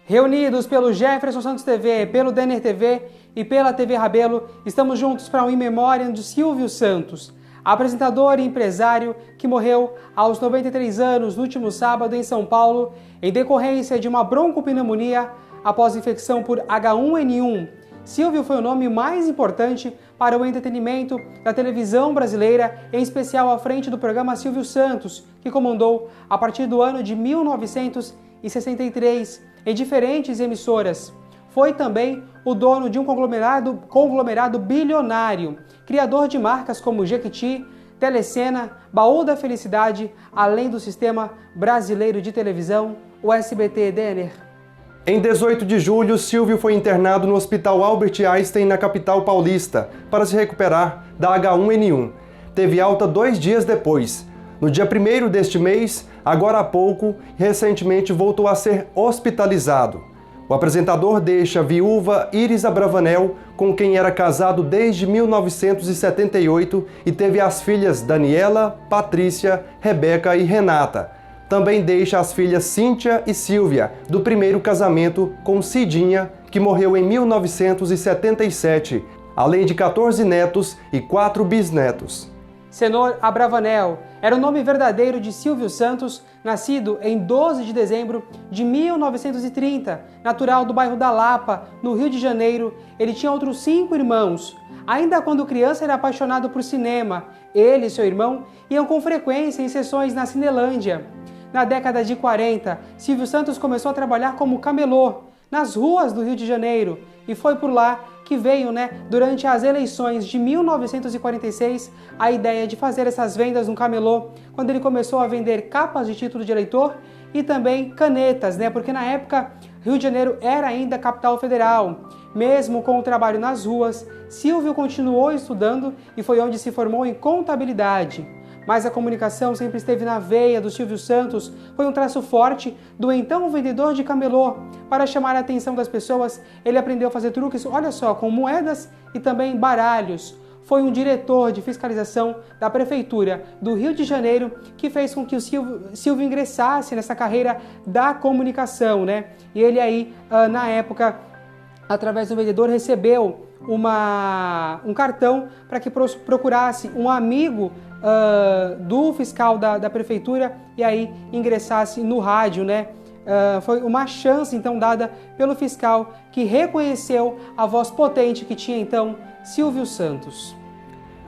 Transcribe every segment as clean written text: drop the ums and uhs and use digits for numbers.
Reunidos pelo Jefferson Santos TV, pelo Denner TV e pela TV Rabelo, estamos juntos para um In Memoriam de Silvio Santos, apresentador e empresário que morreu aos 93 anos no último sábado em São Paulo, em decorrência de uma broncopneumonia após infecção por H1N1. Silvio foi o nome mais importante para o entretenimento da televisão brasileira, em especial à frente do programa Silvio Santos, que comandou a partir do ano de 1963 em diferentes emissoras. Foi também o dono de um conglomerado bilionário, criador de marcas como Jequiti, Telecena, Baú da Felicidade, além do Sistema Brasileiro de Televisão, o SBT. Denner. Em 18 de julho, Silvio foi internado no Hospital Albert Einstein, na capital paulista, para se recuperar da H1N1. Teve alta 2 dias depois. No dia 1º deste mês, agora há pouco, recentemente voltou a ser hospitalizado. O apresentador deixa a viúva Iris Abravanel, com quem era casado desde 1978 e teve as filhas Daniela, Patrícia, Rebeca e Renata. Também deixa as filhas Cíntia e Silvia, do primeiro casamento com Cidinha, que morreu em 1977, além de 14 netos e 4 bisnetos. Senhor Abravanel era o nome verdadeiro de Silvio Santos, nascido em 12 de dezembro de 1930, natural do bairro da Lapa, no Rio de Janeiro. Ele tinha outros 5 irmãos. Ainda quando criança era apaixonado por cinema. Ele e seu irmão iam com frequência em sessões na Cinelândia. Na década de 40, Silvio Santos começou a trabalhar como camelô nas ruas do Rio de Janeiro, e foi por lá que veio, durante as eleições de 1946, a ideia de fazer essas vendas no camelô, quando ele começou a vender capas de título de eleitor e também canetas, porque na época Rio de Janeiro era ainda capital federal. Mesmo com o trabalho nas ruas, Silvio continuou estudando e foi onde se formou em contabilidade. Mas a comunicação sempre esteve na veia do Silvio Santos, foi um traço forte do então vendedor de camelô. Para chamar a atenção das pessoas, ele aprendeu a fazer truques, olha só, com moedas e também baralhos. Foi um diretor de fiscalização da Prefeitura do Rio de Janeiro que fez com que o Silvio ingressasse nessa carreira da comunicação, E ele aí, na época, através do vendedor, recebeu um cartão para que procurasse um amigo do fiscal da prefeitura e aí ingressasse no rádio, foi uma chance então dada pelo fiscal, que reconheceu a voz potente que tinha então Silvio Santos.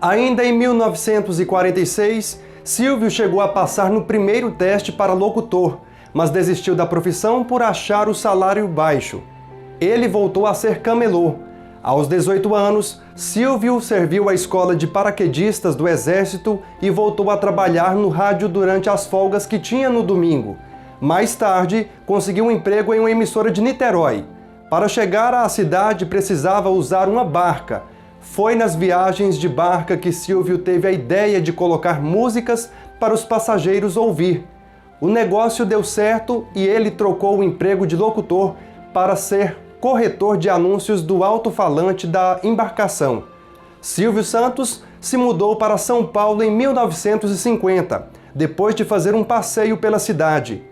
Ainda em 1946, Silvio chegou a passar no primeiro teste para locutor, mas desistiu da profissão por achar o salário baixo. Ele voltou a ser camelô. Aos 18 anos, Silvio serviu a escola de paraquedistas do Exército e voltou a trabalhar no rádio durante as folgas que tinha no domingo. Mais tarde, conseguiu um emprego em uma emissora de Niterói. Para chegar à cidade, precisava usar uma barca. Foi nas viagens de barca que Silvio teve a ideia de colocar músicas para os passageiros ouvir. O negócio deu certo e ele trocou o emprego de locutor para ser corretor de anúncios do alto-falante da embarcação. Silvio Santos se mudou para São Paulo em 1950, depois de fazer um passeio pela cidade.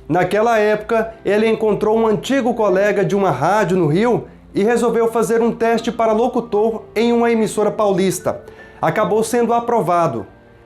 Naquela época, ele encontrou um antigo colega de uma rádio no Rio e resolveu fazer um teste para locutor em uma emissora paulista. Acabou sendo aprovado.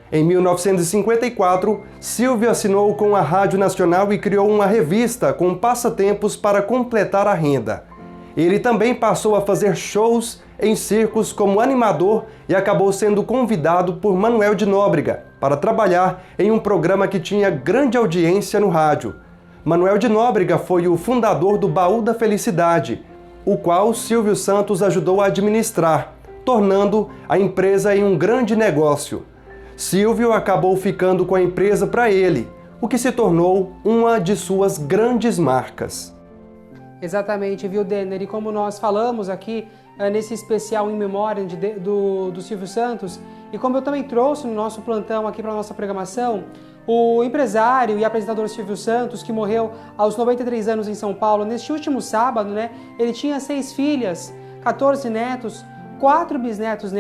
Em 1954, Silvio assinou com a Rádio Nacional e criou uma revista com passatempos para completar a renda. Ele também passou a fazer shows em circos como animador e acabou sendo convidado por Manoel de Nóbrega para trabalhar em um programa que tinha grande audiência no rádio. Manoel de Nóbrega foi o fundador do Baú da Felicidade, o qual Silvio Santos ajudou a administrar, tornando a empresa em um grande negócio. Silvio acabou ficando com a empresa para ele, o que se tornou uma de suas grandes marcas. Exatamente, viu, Denner? E como nós falamos aqui nesse especial In Memoriam do Silvio Santos, e como eu também trouxe no nosso plantão aqui para a nossa programação, o empresário e apresentador Silvio Santos, que morreu aos 93 anos em São Paulo, neste último sábado, ele tinha 6 filhas, 14 netos, 4 bisnetos,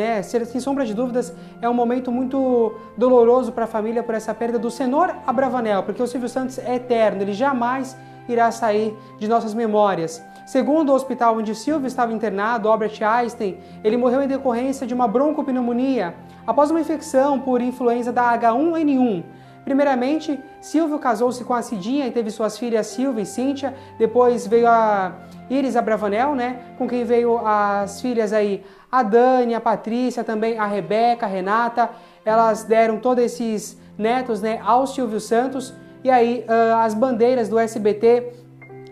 sem sombra de dúvidas, é um momento muito doloroso para a família por essa perda do Senhor Abravanel, porque o Silvio Santos é eterno, ele jamais irá sair de nossas memórias. Segundo o hospital onde Silvio estava internado, Albert Einstein, ele morreu em decorrência de uma broncopneumonia após uma infecção por influenza da H1N1. Primeiramente, Silvio casou-se com a Cidinha e teve suas filhas Silvia e Cíntia. Depois veio a Iris Abravanel, né, com quem veio as filhas aí, a Dani, a Patrícia, também a Rebeca, a Renata. Elas deram todos esses netos, né, ao Silvio Santos. E aí as bandeiras do SBT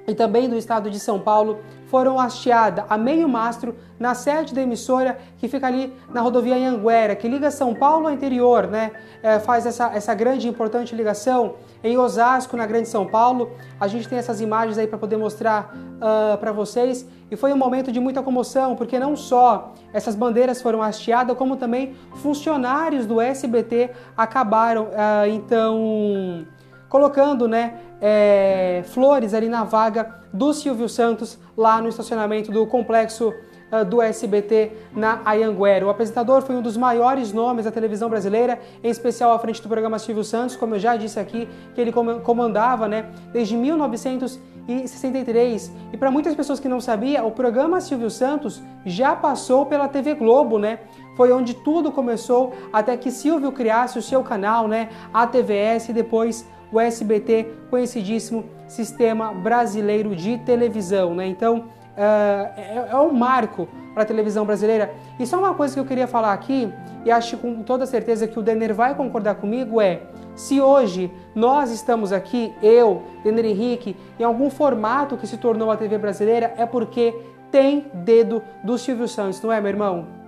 e também do estado de São Paulo foram hasteadas a meio mastro na sede da emissora, que fica ali na rodovia Anhanguera, que liga São Paulo ao interior, né? Faz essa grande e importante ligação em Osasco, na Grande São Paulo. A gente tem essas imagens aí para poder mostrar para vocês. E foi um momento de muita comoção, porque não só essas bandeiras foram hasteadas, como também funcionários do SBT acabaram, então, colocando, né, flores ali na vaga do Silvio Santos, lá no estacionamento do complexo do SBT na Anhanguera. O apresentador foi um dos maiores nomes da televisão brasileira, em especial à frente do programa Silvio Santos, como eu já disse aqui, que ele comandava, né, desde 1963. E para muitas pessoas que não sabiam, o programa Silvio Santos já passou pela TV Globo, né? Foi onde tudo começou, até que Silvio criasse o seu canal, né, a TVS, e depois o SBT, conhecidíssimo Sistema Brasileiro de Televisão, né? Então, é um marco para a televisão brasileira. E só uma coisa que eu queria falar aqui, e acho com toda certeza que o Denner vai concordar comigo, se hoje nós estamos aqui, eu, Denner Henrique, em algum formato que se tornou a TV brasileira, é porque tem dedo do Silvio Santos, não é, meu irmão?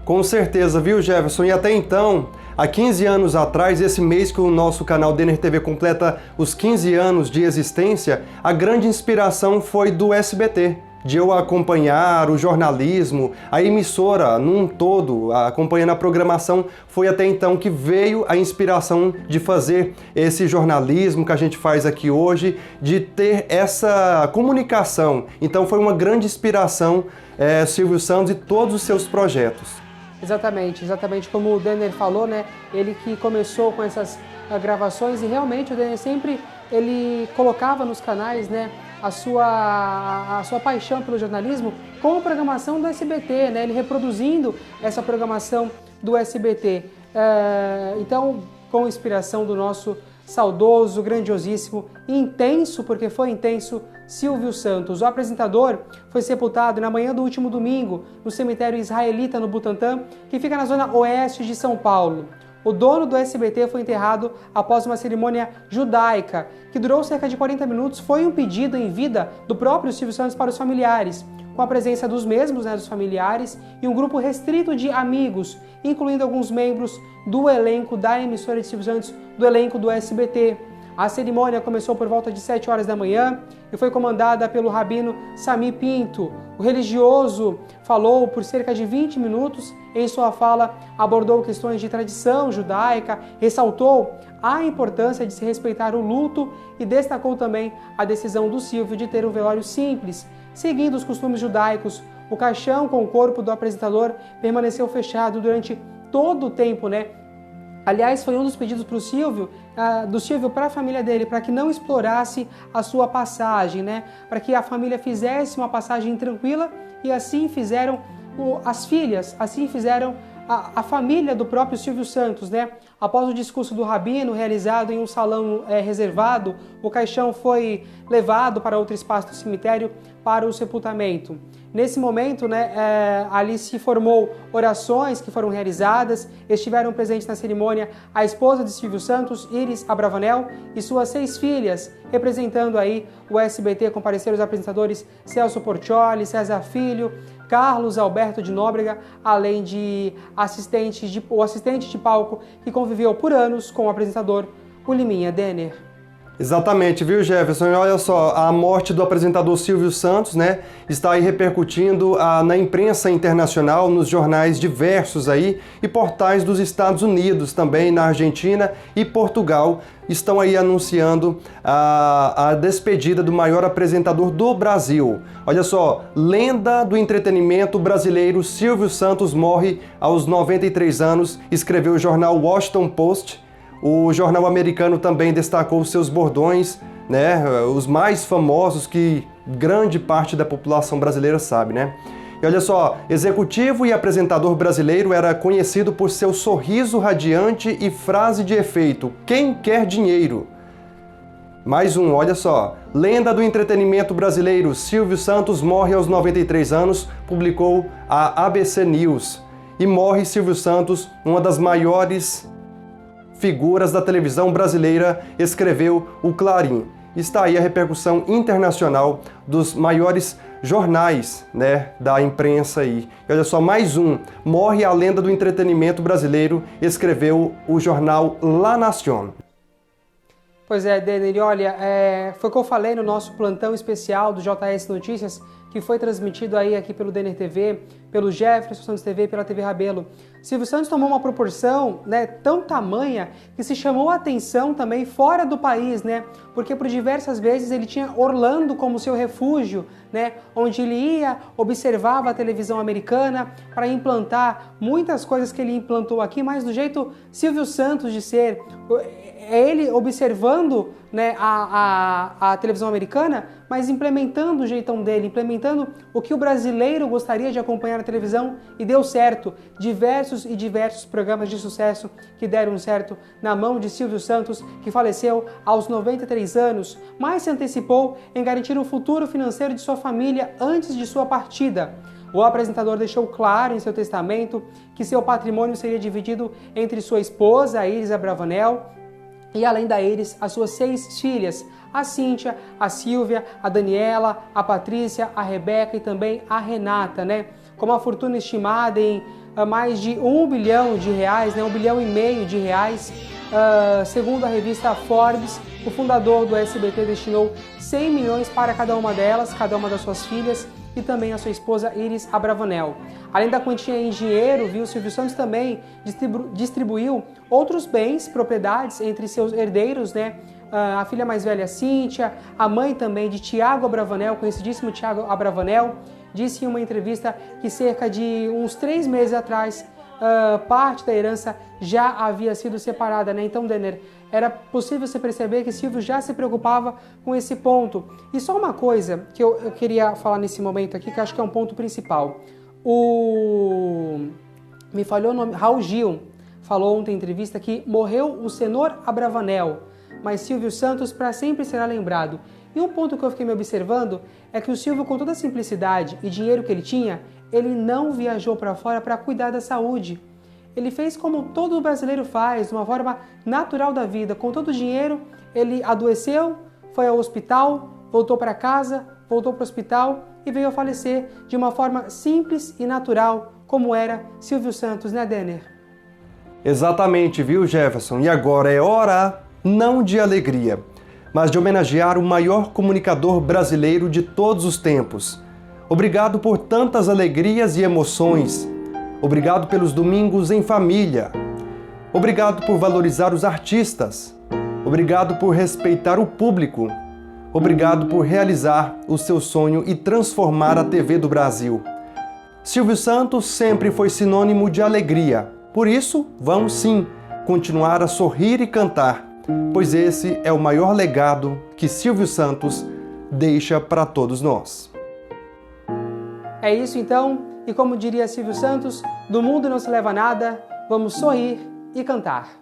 Com certeza, viu, Jefferson? E até então, há 15 anos atrás, esse mês que o nosso canal Denner TV completa os 15 anos de existência, a grande inspiração foi do SBT, de eu acompanhar o jornalismo, a emissora num todo, acompanhando a programação. Foi até então que veio a inspiração de fazer esse jornalismo que a gente faz aqui hoje, de ter essa comunicação. Então foi uma grande inspiração, Silvio Santos e todos os seus projetos. Exatamente como o Denner falou, né? Ele que começou com essas gravações, e realmente o Denner sempre ele colocava nos canais, né, a sua paixão pelo jornalismo com a programação do SBT, né? Ele reproduzindo essa programação do SBT. Então, com inspiração do nosso saudoso, grandiosíssimo, intenso, porque foi intenso, Silvio Santos. O apresentador foi sepultado na manhã do último domingo no cemitério israelita no Butantã, que fica na zona oeste de São Paulo. O dono do SBT foi enterrado após uma cerimônia judaica, que durou cerca de 40 minutos. Foi um pedido em vida do próprio Silvio Santos para os familiares, com a presença dos mesmos, né, dos familiares, e um grupo restrito de amigos, incluindo alguns membros do elenco da emissora de Silvio Santos, do elenco do SBT. A cerimônia começou por volta de 7 horas da manhã e foi comandada pelo rabino Sami Pinto. O religioso falou por cerca de 20 minutos. Em sua fala, abordou questões de tradição judaica, ressaltou a importância de se respeitar o luto e destacou também a decisão do Silvio de ter um velório simples. Seguindo os costumes judaicos, o caixão com o corpo do apresentador permaneceu fechado durante todo o tempo, né? Aliás, foi um dos pedidos para o Silvio, do Silvio para a família dele, para que não explorasse a sua passagem, né? Para que a família fizesse uma passagem tranquila, e assim fizeram as filhas, assim fizeram a família do próprio Silvio Santos, né? Após o discurso do rabino, realizado em um salão reservado, o caixão foi levado para outro espaço do cemitério para o sepultamento. Nesse momento, né, ali se formou orações que foram realizadas. Estiveram presentes na cerimônia a esposa de Silvio Santos, Iris Abravanel, e suas 6 filhas, representando aí o SBT. Compareceram os apresentadores Celso Portiolli, César Filho, Carlos Alberto de Nóbrega, além de o assistente de palco que conviveu por anos com o apresentador, o Liminha Denner. Exatamente, viu, Jefferson? E olha só, a morte do apresentador Silvio Santos, né, está aí repercutindo na imprensa internacional, nos jornais diversos aí, e portais dos Estados Unidos, também na Argentina e Portugal, estão aí anunciando a despedida do maior apresentador do Brasil. Olha só, lenda do entretenimento brasileiro Silvio Santos morre aos 93 anos, escreveu o jornal Washington Post. O jornal americano também destacou seus bordões né? Os mais famosos que grande parte da população brasileira sabe, né? E olha só, executivo e apresentador brasileiro, era conhecido por seu sorriso radiante e frase de efeito: "Quem quer dinheiro?". Mais um, olha só. Lenda do entretenimento brasileiro, Silvio Santos morre aos 93 anos, publicou a ABC News. E morre Silvio Santos, uma das maiores figuras da televisão brasileira, escreveu o Clarim. Está aí a repercussão internacional dos maiores jornais, né, da imprensa aí. E olha só, mais um. Morre a lenda do entretenimento brasileiro, escreveu o jornal La Nación. Pois é, Denner, e olha, foi o que eu falei no nosso plantão especial do JS Notícias, que foi transmitido aí aqui pelo Denner TV, pelo Jefferson Santos TV e pela TV Rabelo. Silvio Santos tomou uma proporção, né, tão tamanha que se chamou a atenção também fora do país, né? Porque por diversas vezes ele tinha Orlando como seu refúgio, né? Onde ele ia, observava a televisão americana para implantar muitas coisas que ele implantou aqui, mas do jeito Silvio Santos de ser. É ele observando, né, a televisão americana, mas implementando o jeitão dele, implementando o que o brasileiro gostaria de acompanhar na televisão, e deu certo. Diversos programas de sucesso que deram certo na mão de Silvio Santos, que faleceu aos 93 anos, mas se antecipou em garantir o futuro financeiro de sua família antes de sua partida. O apresentador deixou claro em seu testamento que seu patrimônio seria dividido entre sua esposa, Iris Abravanel, e além da Iris, as suas 6 filhas, a Cíntia, a Silvia, a Daniela, a Patrícia, a Rebeca e também a Renata, né? Com uma fortuna estimada em mais de R$1 bilhão, né? R$1,5 bilhão. Segundo a revista Forbes, o fundador do SBT destinou 100 milhões para cada uma delas, cada uma das suas filhas, e também a sua esposa Iris Abravanel. Além da quantia em dinheiro, viu, Silvio Santos também distribuiu outros bens, propriedades entre seus herdeiros, né? A filha mais velha, Cíntia, a mãe também de Tiago Abravanel, conhecidíssimo Tiago Abravanel, disse em uma entrevista que cerca de uns 3 meses atrás, parte da herança já havia sido separada, né? Então, Denner, era possível você perceber que Silvio já se preocupava com esse ponto. E só uma coisa que eu queria falar nesse momento aqui, que eu acho que é um ponto principal. Me falhou o nome, Raul Gil falou ontem em entrevista que morreu o senhor Abravanel, mas Silvio Santos para sempre será lembrado. E um ponto que eu fiquei me observando é que o Silvio, com toda a simplicidade e dinheiro que ele tinha, ele não viajou para fora para cuidar da saúde. Ele fez como todo brasileiro faz, de uma forma natural da vida. Com todo o dinheiro, ele adoeceu, foi ao hospital, voltou para casa, voltou para o hospital e veio a falecer de uma forma simples e natural, como era Silvio Santos, né, Denner? Exatamente, viu, Jefferson? E agora é hora, não de alegria, mas de homenagear o maior comunicador brasileiro de todos os tempos. Obrigado por tantas alegrias e emoções. Obrigado pelos domingos em família. Obrigado por valorizar os artistas. Obrigado por respeitar o público. Obrigado por realizar o seu sonho e transformar a TV do Brasil. Silvio Santos sempre foi sinônimo de alegria. Por isso, vamos sim continuar a sorrir e cantar, pois esse é o maior legado que Silvio Santos deixa para todos nós. É isso então, e como diria Silvio Santos, do mundo não se leva nada, vamos sorrir e cantar.